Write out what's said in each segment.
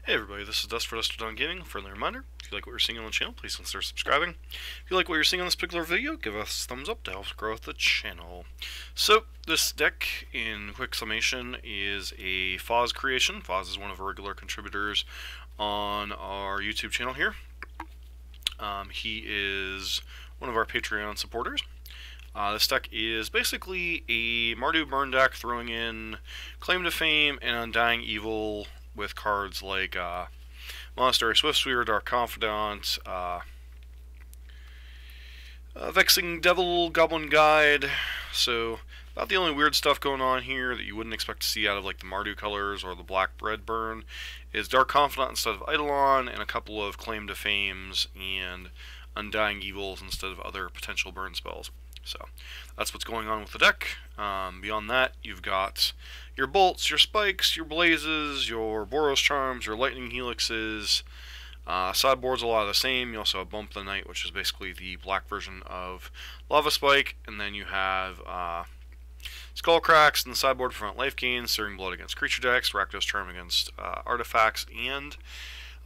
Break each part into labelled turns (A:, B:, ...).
A: Hey everybody, this is Dust for Dusted on Gaming. Friendly reminder, if you like what you're seeing on the channel, please consider subscribing. If you like what you're seeing on this particular video, give us a thumbs up to help grow the channel. So, this deck, in quick summation, is a Foz creation. Foz is one of our regular contributors on our YouTube channel here. He is one of our Patreon supporters. This deck is basically a Mardu burn deck throwing in Claim to Fame and Undying Evil with cards like Monastery Swiftsweaver, Dark Confidant, Vexing Devil, Goblin Guide. So, about the only weird stuff going on here that you wouldn't expect to see out of like the Mardu colors or the Black Red Burn is Dark Confidant instead of Eidolon, and a couple of Claim to Fames and Undying Evils instead of other potential burn spells. So that's what's going on with the deck. Beyond that, you've got your bolts, your spikes, your blazes, your Boros charms, your lightning helixes. Sideboard's a lot of the same. You also have Bump the Night, which is basically the black version of Lava Spike, and then you have Skull Cracks in the sideboard to prevent life gain, Searing Blood against creature decks, Rakdos Charm against artifacts, and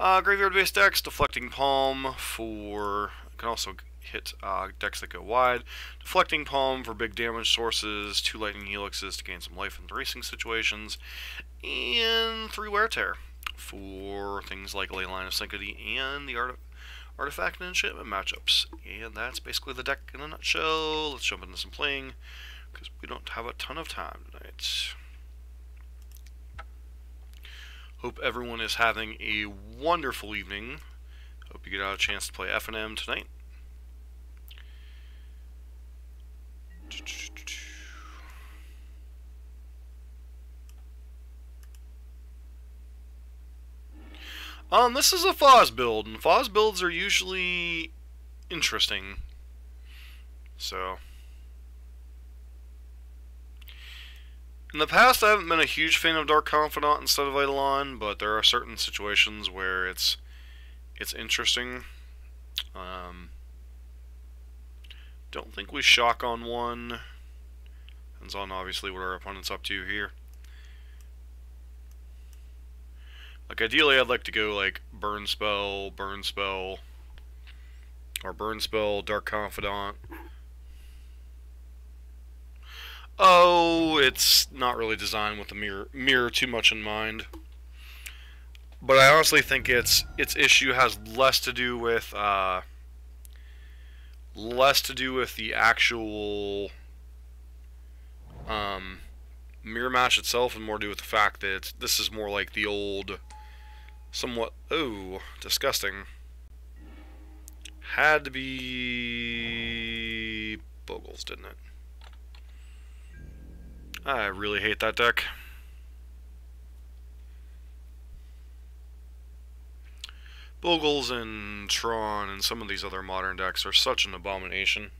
A: graveyard-based decks, Deflecting Palm for can also hit decks that go wide, Deflecting Palm for big damage sources, 2 Lightning Helixes to gain some life in racing situations, and 3 Wear Tear for things like Leyline of Sanctity and the Artifact and Enchantment matchups. And that's basically the deck in a nutshell. Let's jump into some playing, because we don't have a ton of time tonight. Hope everyone is having a wonderful evening. Hope you get out a chance to play F&M tonight. This is a Foz build, and Foz builds are usually interesting. So, in the past, I haven't been a huge fan of Dark Confidant instead of Eidolon, but there are certain situations where it's interesting. Don't think we shock on one. Depends on obviously what our opponent's up to here. Like ideally, I'd like to go like Burn Spell, or Burn Spell, Dark Confidant. Oh, it's not really designed with the mirror too much in mind. But I honestly think its issue has less to do with the actual mirror match itself, and more to do with the fact that this is more like the old, somewhat disgusting. Had to be Bogles, didn't it? I really hate that deck. Bogles and Tron and some of these other modern decks are such an abomination.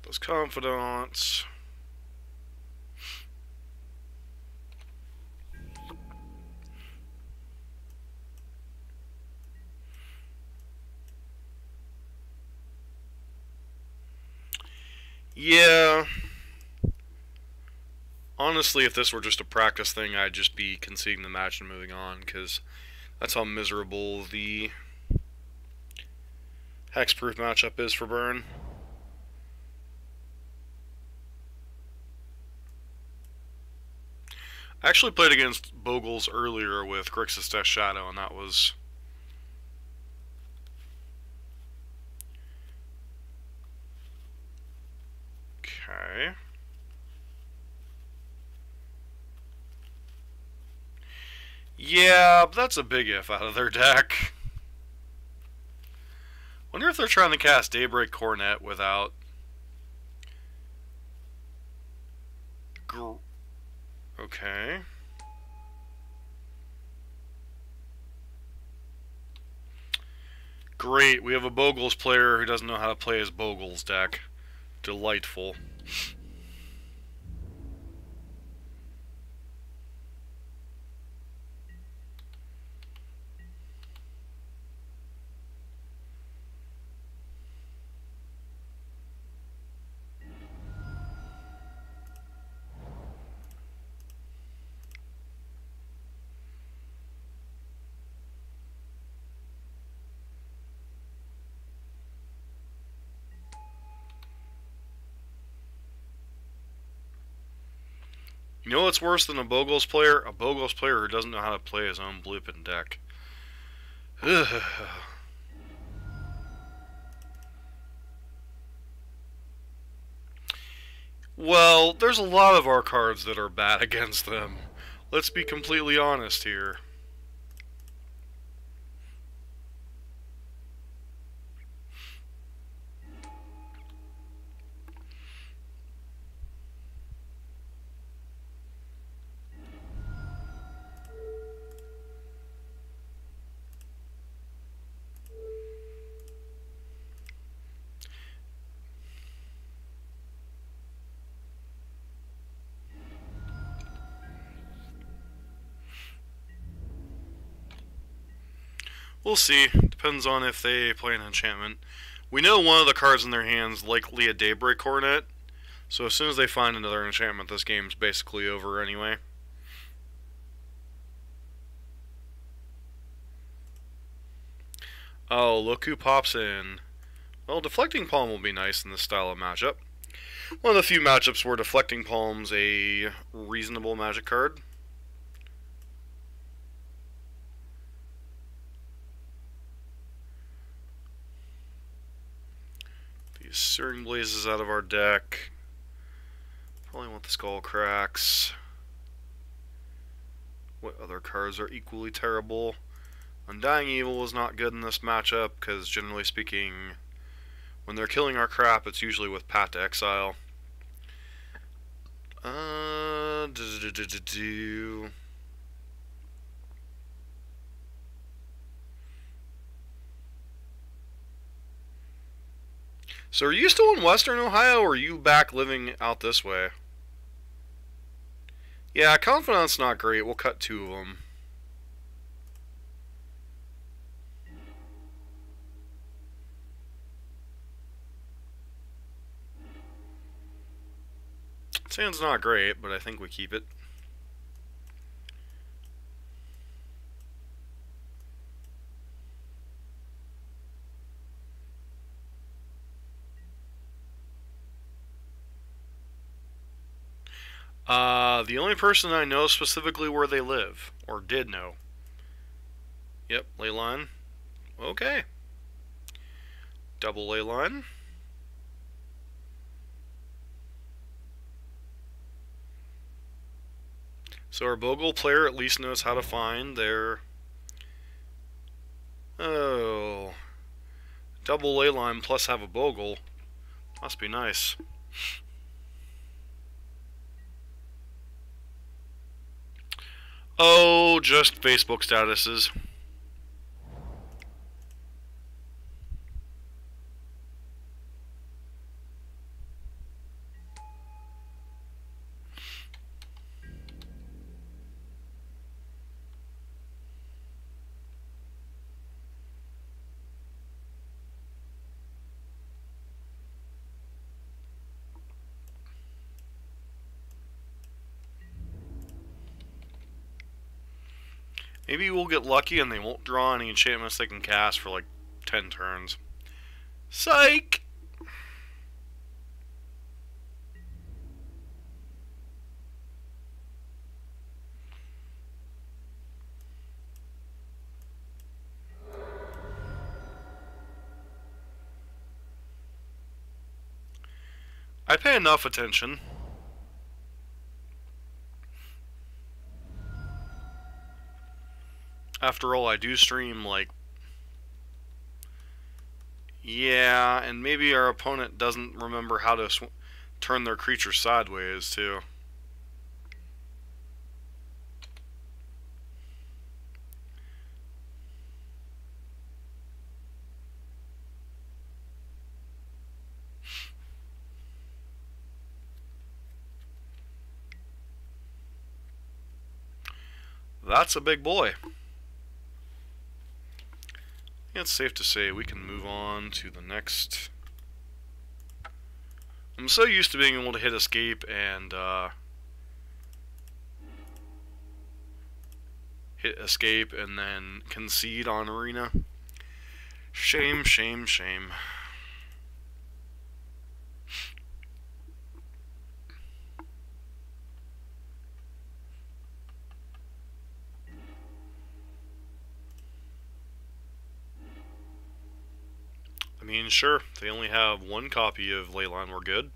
A: Those Confidants. Yeah. Honestly, if this were just a practice thing, I'd just be conceding the match and moving on, because that's how miserable the Hexproof matchup is for Burn. I actually played against Bogles earlier with Grixis Death Shadow, and that was... Okay. Yeah, but that's a big if out of their deck. Wonder if they're trying to cast Daybreak Coronet without... Okay. Great, we have a Bogles player who doesn't know how to play his Bogles deck. Delightful. You know what's worse than a Bogles player? A Bogles player who doesn't know how to play his own blueprint deck. Well, there's a lot of our cards that are bad against them. Let's be completely honest here. We'll see. Depends on if they play an enchantment. We know one of the cards in their hands likely a Daybreak Coronet, so as soon as they find another enchantment, this game's basically over anyway. Oh, look who pops in. Well, Deflecting Palm will be nice in this style of matchup. One of the few matchups where Deflecting Palm's a reasonable Magic card. These Searing Blazes out of our deck. Probably want the Skull Cracks. What other cards are equally terrible? Undying Evil is not good in this matchup, because generally speaking, when they're killing our crap, it's usually with Path to Exile. So are you still in Western Ohio, or are you back living out this way? Yeah, Confidant's not great. We'll cut 2 of them. Sand's not great, but I think we keep it. The only person I know specifically where they live, or did know. Yep, Leyline. Okay. Double Leyline. So our Bogle player at least knows how to find their... Oh. Double Leyline plus have a Bogle. Must be nice. Oh, just Facebook statuses. Maybe we'll get lucky and they won't draw any enchantments they can cast for like 10 turns. Psych! I pay enough attention. After all, I do stream, like, Yeah, and maybe our opponent doesn't remember how to turn their creature sideways, too. That's a big boy. It's safe to say we can move on to the next. I'm so used to being able to hit escape and then concede on arena. Shame, shame, shame. I mean, sure, if they only have one copy of Leyline, we're good.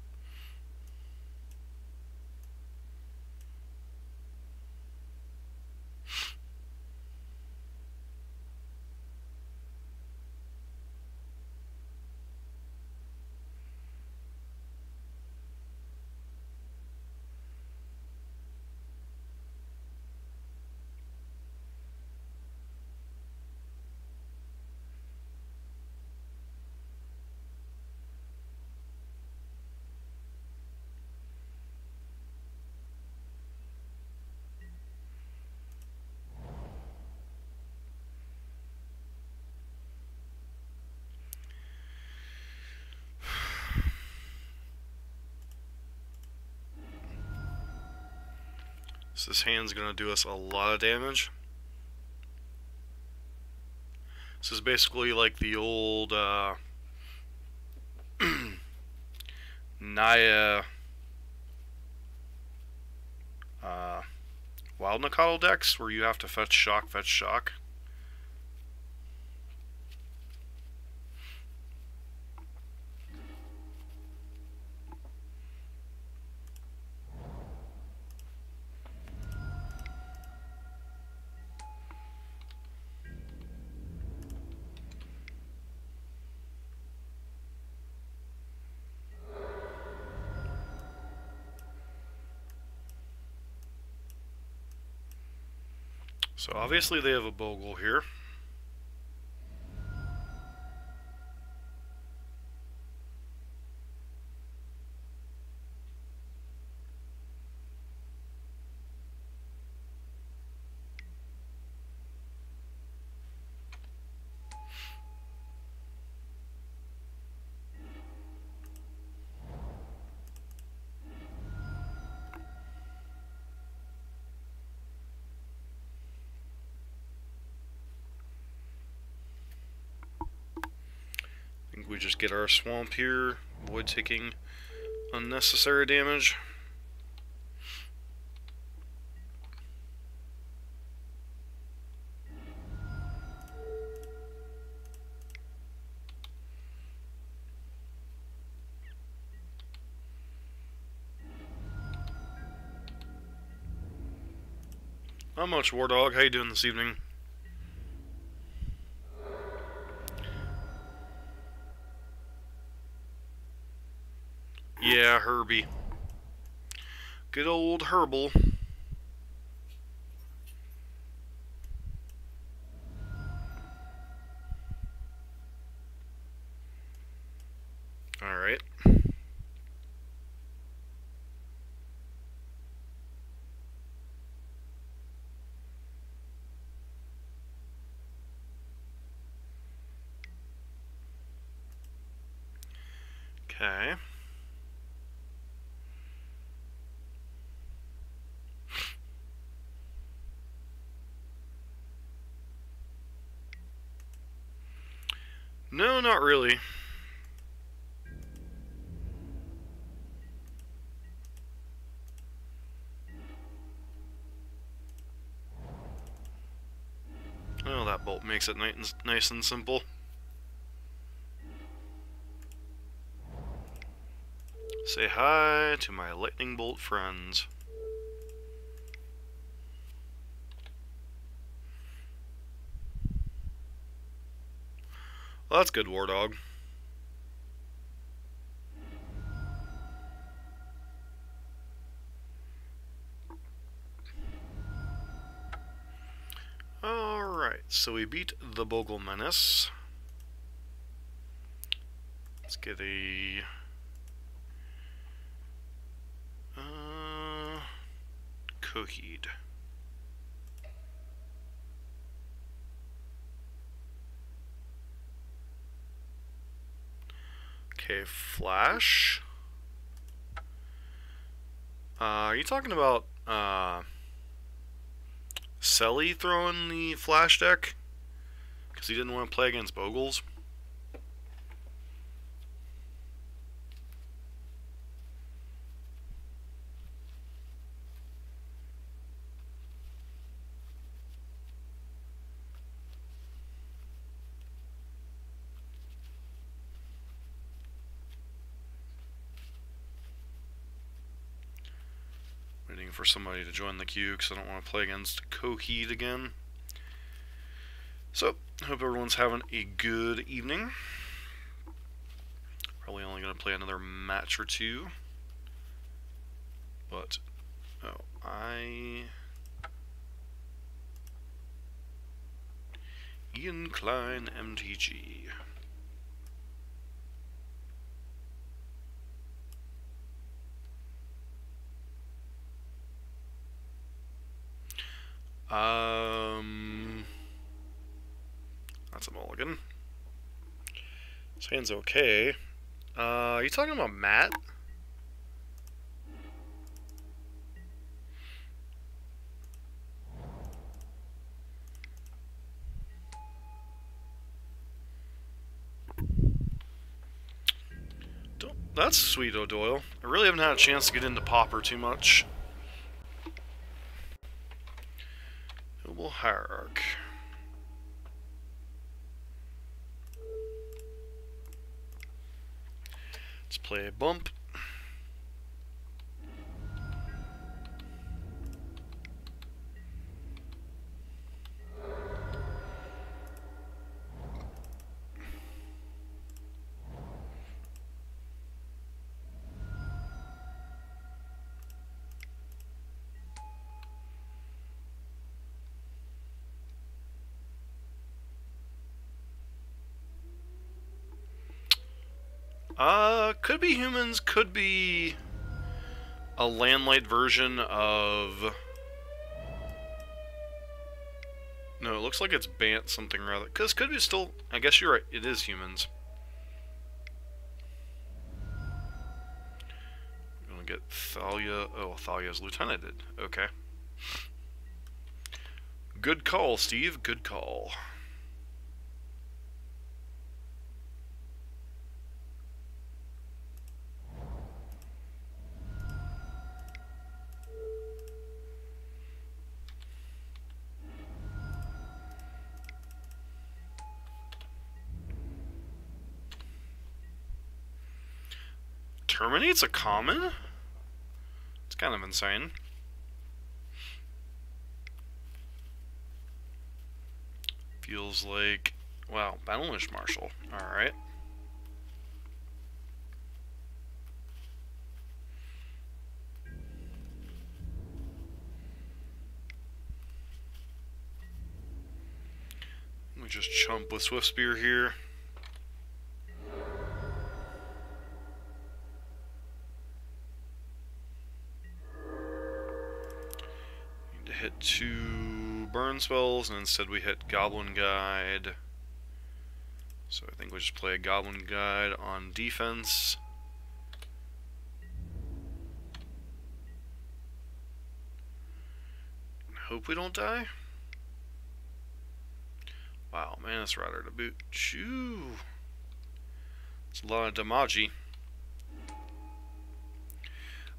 A: So this hand's going to do us a lot of damage. This is basically like the old Naya Wild Nakatl decks where you have to fetch shock, fetch shock. So obviously they have a Bogle here. I think we just get our swamp here, avoid taking unnecessary damage. Not much, War Dog. How you doing this evening? Yeah, Herbie. Good old Herbal. Alright. Okay. No, not really. Oh, that bolt makes it nice and simple. Say hi to my lightning bolt friends. Well, that's good, War Dog. So we beat the Bogle Menace. Let's get a... Coheed. Okay, Flash. Are you talking about Selly throwing the Flash deck? Because he didn't want to play against Bogles? Waiting for somebody to join the queue because I don't want to play against Coheed again. So, hope everyone's having a good evening. Probably only going to play another match or two. But, Ian Klein MTG. That's a mulligan. This hand's okay. Are you talking about Matt? That's sweet, O'Doyle. I really haven't had a chance to get into Pauper too much. Noble Hierarch. Let's play a bump. Could be humans, could be a landlight version of... No, it looks like it's Bant something rather. Because could be still... I guess you're right, it is humans. We're gonna get Thalia... Oh, Thalia's lieutenanted. Okay. Good call, Steve. Good call. Terminates a common? It's kind of insane. Feels like... Wow, Battlenish Marshal. Alright. Let me just chump with Swift Spear here. Hit 2 burn spells, and instead we hit Goblin Guide. So I think we'll just play a Goblin Guide on defense. Hope we don't die. Wow, Manus Rider to boot. Shoo! That's a lot of damage.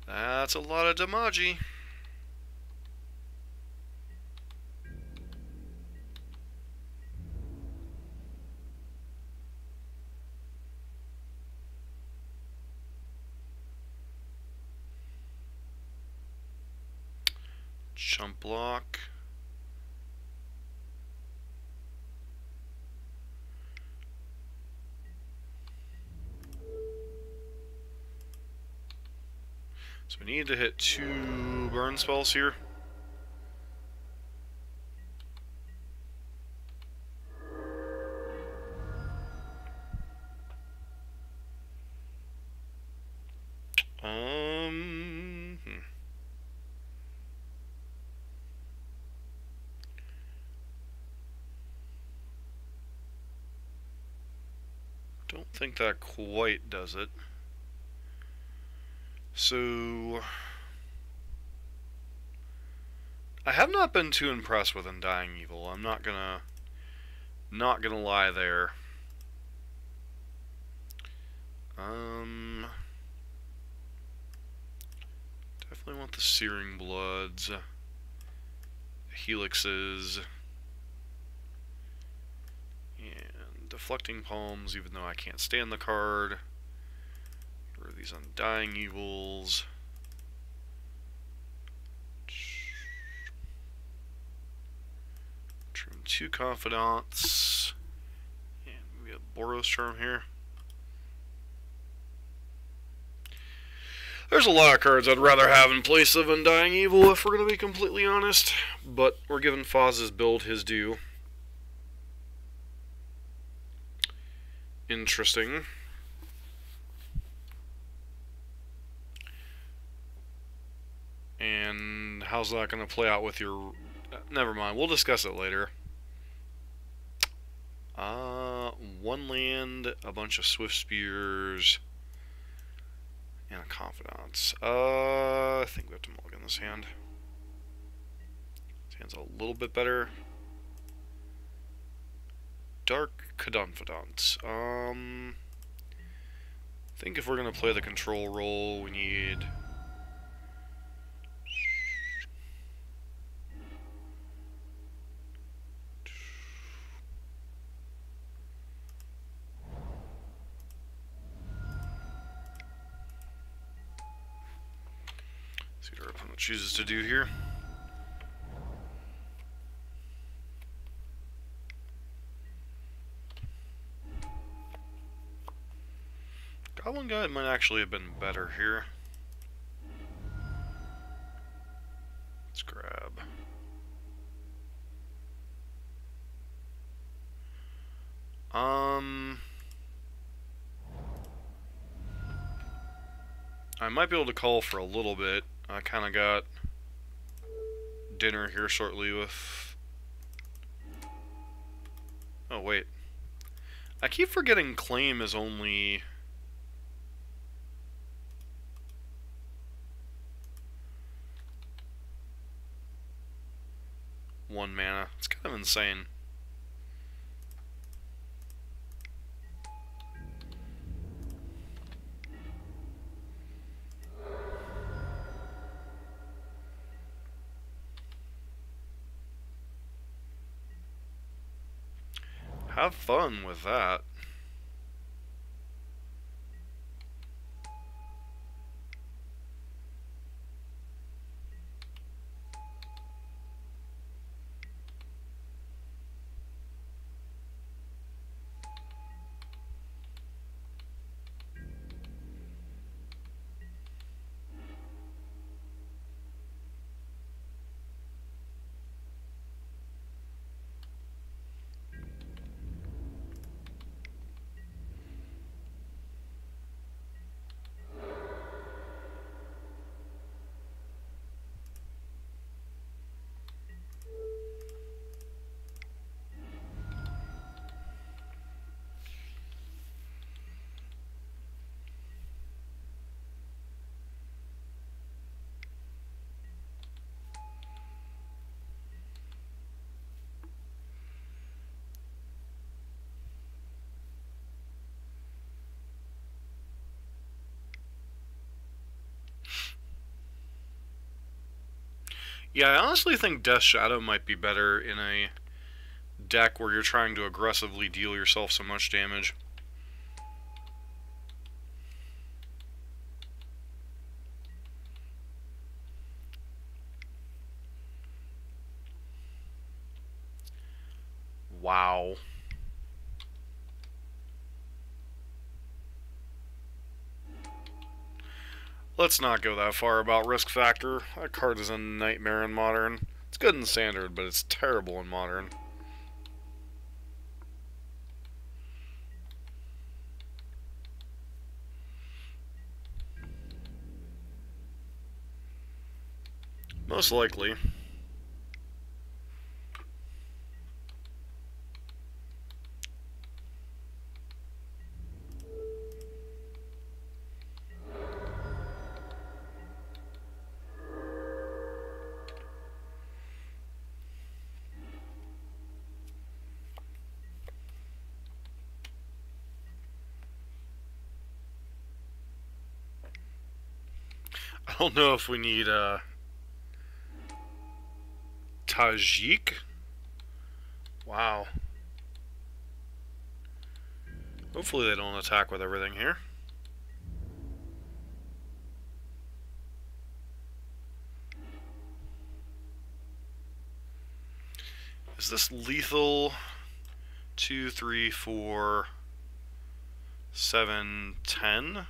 A: That's a lot of damage. Jump block. So we need to hit 2 burn spells here. Don't think that quite does it. So I have not been too impressed with Undying Evil. I'm not gonna lie there. Definitely want the Searing Bloods, Helixes, and Deflecting Palms, even though I can't stand the card. Or these Undying Evils. Trim 2 Confidants. And we have Boros Charm here. There's a lot of cards I'd rather have in place of Undying Evil, if we're going to be completely honest. But we're giving Foz's build his due. Interesting. And how's that going to play out with your... Never mind, we'll discuss it later. One land, a bunch of Swift Spears, and a Confidants. I think we have to mulligan this hand. This hand's a little bit better. Dark Confidants. I think if we're going to play the control role, we need... see what our opponent chooses to do here. Goblin Guide might actually have been better here. Let's grab. I might be able to call for a little bit. I kind of got dinner here shortly with... Oh, wait. I keep forgetting Claim is only... one mana. It's kind of insane. Have fun with that. Yeah, I honestly think Death Shadow might be better in a deck where you're trying to aggressively deal yourself so much damage. Wow. Let's not go that far about risk factor. That card is a nightmare in Modern. It's good in Standard, but it's terrible in Modern. Most likely. I don't know if we need Tajik. Wow. Hopefully they don't attack with everything here. Is this lethal? 2, 3, 4, 7, 10?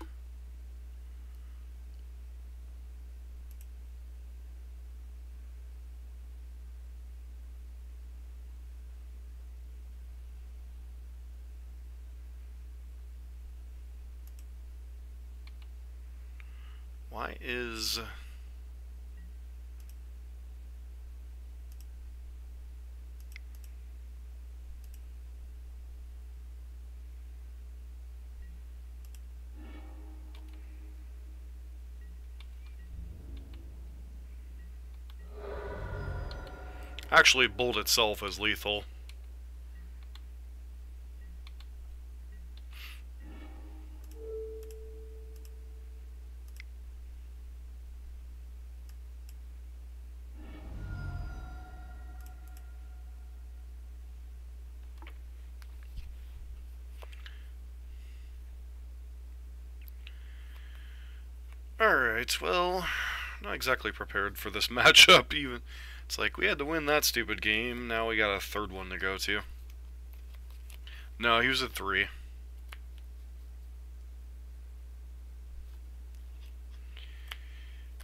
A: Why is... Actually, Bolt itself is lethal. Alright, well, not exactly prepared for this matchup even. It's like, we had to win that stupid game, now we got a third one to go to. No, he was at 3.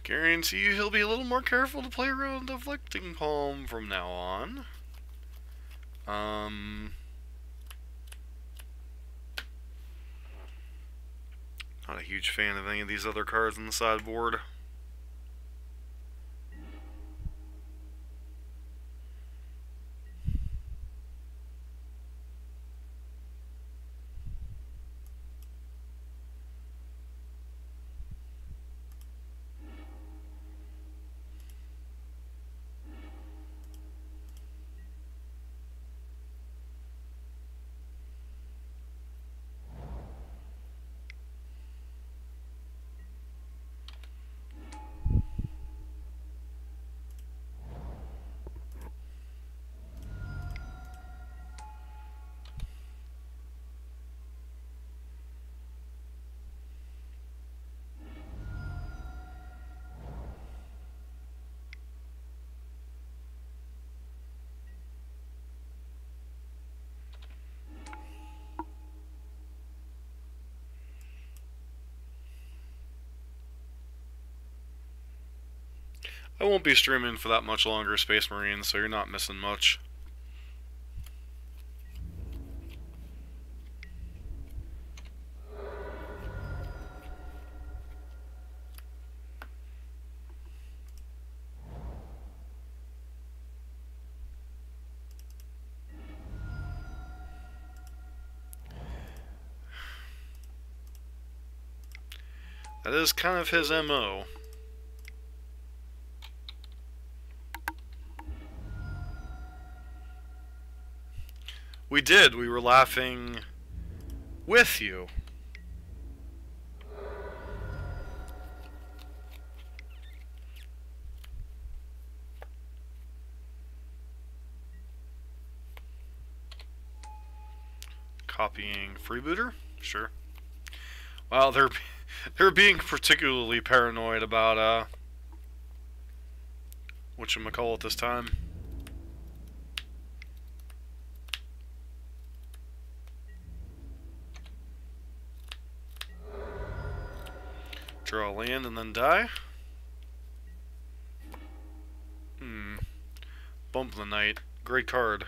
A: Guarantee you he'll be a little more careful to play around Deflecting Palm from now on. Not a huge fan of any of these other cards on the sideboard. I won't be streaming for that much longer, Space Marine, so you're not missing much. That is kind of his MO. We did. We were laughing with you. Copying Freebooter? Sure. Well, they're being particularly paranoid about whatchamacallit this time. Draw a land and then die. Bump the Knight. Great card.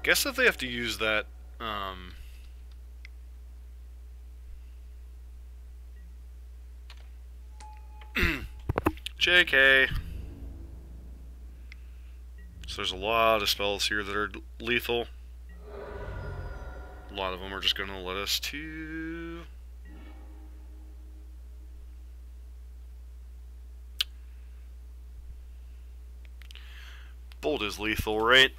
A: Guess if they have to use that, JK. So there's a lot of spells here that are lethal. A lot of them are just going to let us to... Bolt is lethal, right?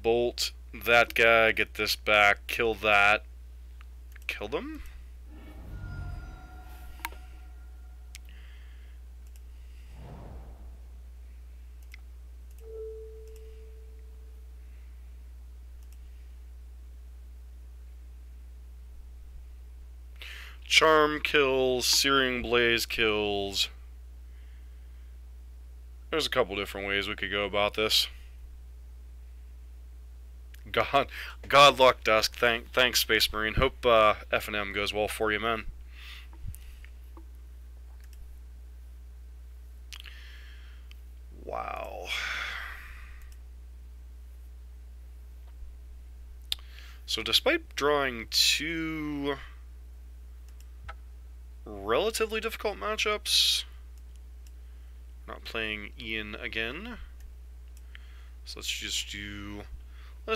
A: Bolt, that guy, get this back, kill that. Kill them? Charm kills, Searing Blaze kills. There's a couple different ways we could go about this. God luck, Dusk. Thanks, Space Marine. Hope F&M goes well for you, man. Wow. So despite drawing two relatively difficult matchups, not playing Ian again. So let's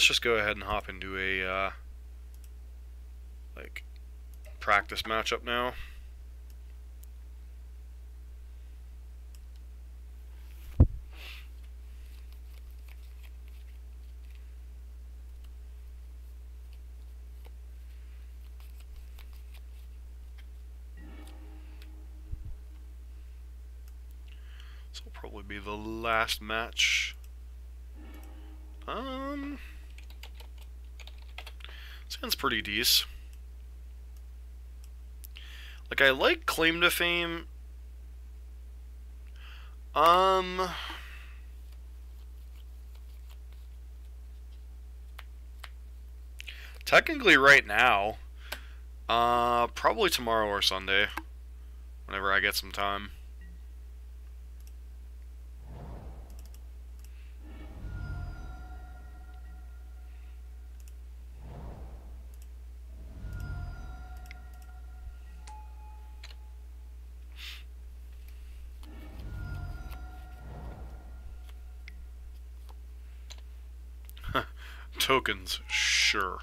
A: just go ahead and hop into a like practice matchup now. This will probably be the last match. Sounds pretty decent. Like, I like Claim to Fame. Technically right now. Probably tomorrow or Sunday. Whenever I get some time. Tokens, sure.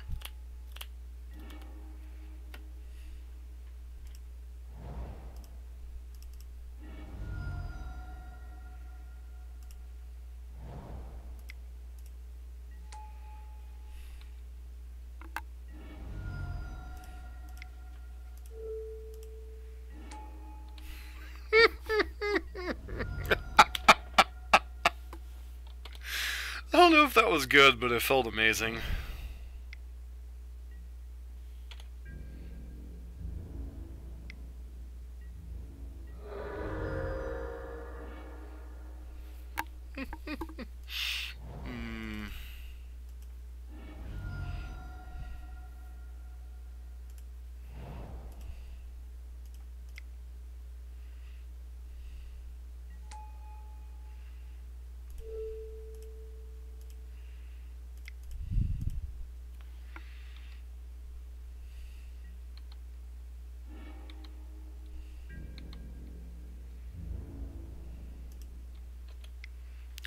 A: I don't know if that was good, but it felt amazing.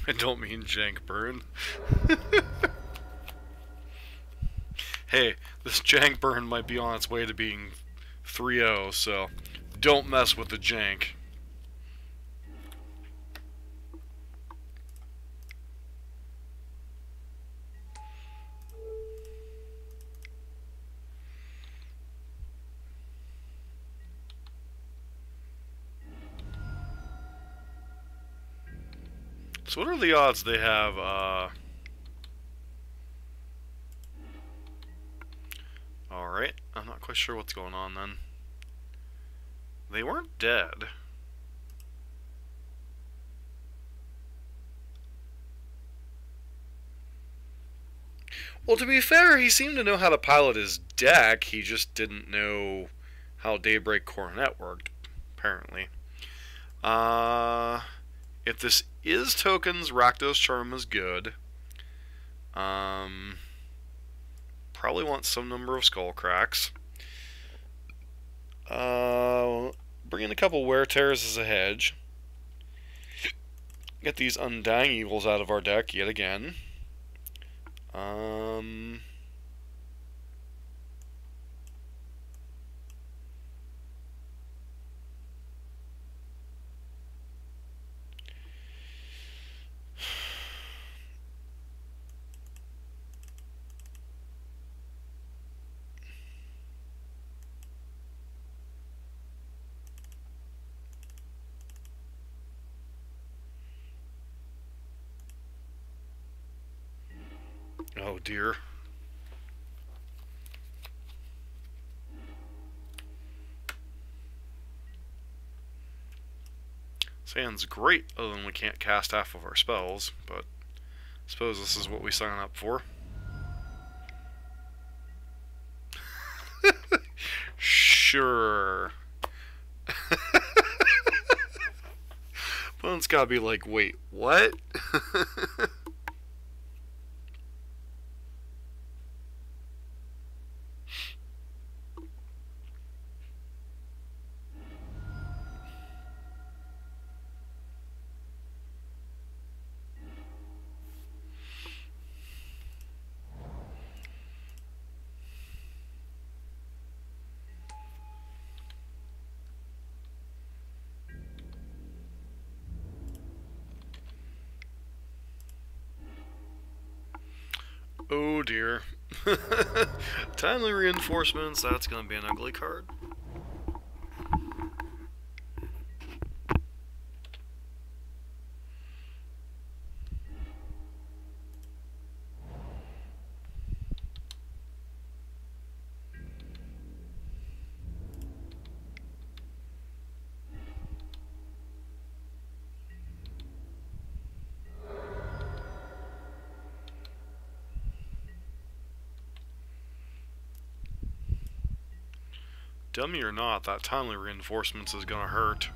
A: I don't mean jank burn. Hey, this jank burn might be on its way to being 3-0, so don't mess with the jank. So what are the odds they have, Alright, I'm not quite sure what's going on then. They weren't dead. Well, to be fair, he seemed to know how to pilot his deck, he just didn't know how Daybreak Coronet worked, apparently. If this is tokens, Rakdos Charm is good. Probably want some number of Skull Cracks. Bring in a couple Wear Tears as a hedge. Get these Undying Evils out of our deck yet again. Oh dear. Sounds great, other than we can't cast half of our spells, but I suppose this is what we sign up for. Sure. Opponent's gotta be like, wait, what? Oh dear. Timely reinforcements, that's gonna be an ugly card. Dummy or not, that timely reinforcements is gonna hurt.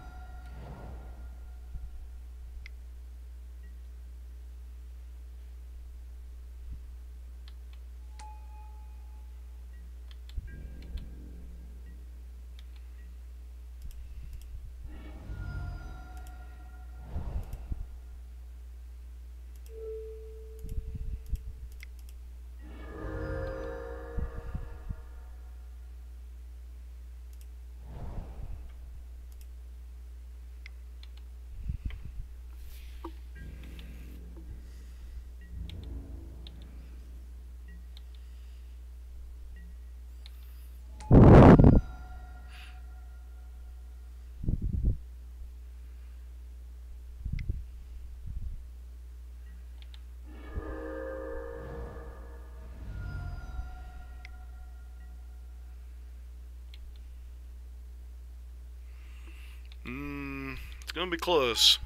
A: It's gonna be close.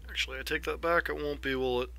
A: Actually, I take that back, it won't be, will it?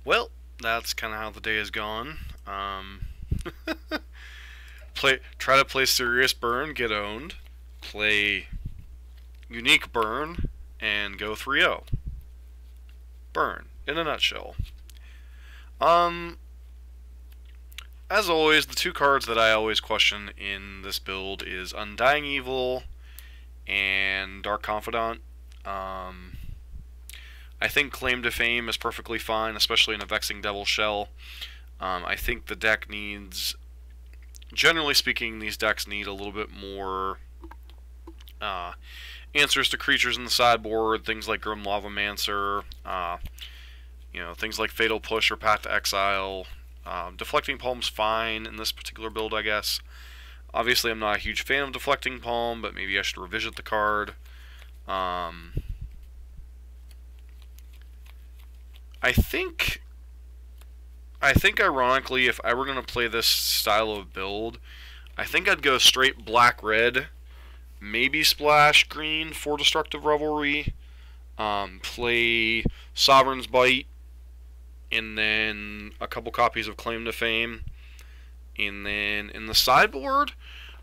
A: Well, that's kind of how the day has gone. Try to play serious burn, get owned. Play unique burn, and go 3-0. Burn, in a nutshell. As always, the two cards that I always question in this build is Undying Evil and Dark Confidant. I think Claim to Fame is perfectly fine, especially in a Vexing Devil Shell. I think the deck needs, generally speaking, these decks need a little bit more answers to creatures in the sideboard, things like Grim Lavamancer, things like Fatal Push or Path to Exile. Deflecting Palm's fine in this particular build, I guess. Obviously, I'm not a huge fan of Deflecting Palm, but maybe I should revisit the card. I think ironically, if I were going to play this style of build, I think I'd go straight black-red, maybe splash green for Destructive Revelry, play Sovereign's Bite, and then a couple copies of Claim to Fame. And then in the sideboard,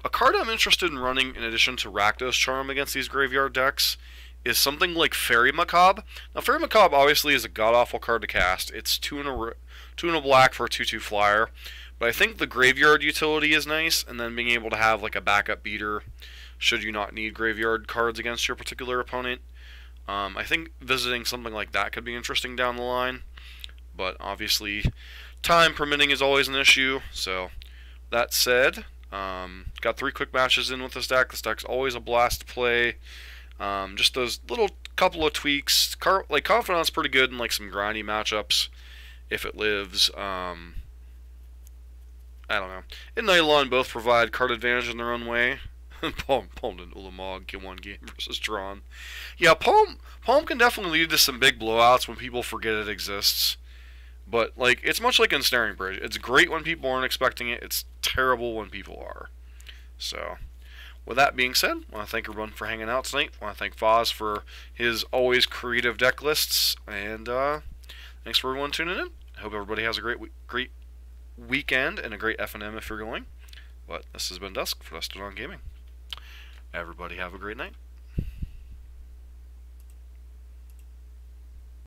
A: a card I'm interested in running in addition to Rakdos Charm against these graveyard decks is something like Fairy Macabre. Now, Fairy Macabre obviously is a god-awful card to cast. It's 2 and a black for a 2/2 flyer. But I think the graveyard utility is nice, and then being able to have like a backup beater should you not need graveyard cards against your particular opponent. I think visiting something like that could be interesting down the line. But obviously, time permitting is always an issue. So, that said, got 3 quick matches in with this deck. This deck's always a blast to play. Just those little couple of tweaks. Like Confidant's pretty good in like some grindy matchups if it lives. I don't know. And Nylon both provide card advantage in their own way. Palm and Ulamog get 1 game versus Drawn. Yeah, Palm can definitely lead to some big blowouts when people forget it exists. But like it's much like Ensnaring Bridge. It's great when people aren't expecting it. It's terrible when people are. So, with that being said, I want to thank everyone for hanging out tonight. I want to thank Foz for his always creative deck lists. And thanks for everyone tuning in. I hope everybody has a great weekend and a great FNM if you're going. But this has been Dusk for Dusted on Gaming. Everybody have a great night.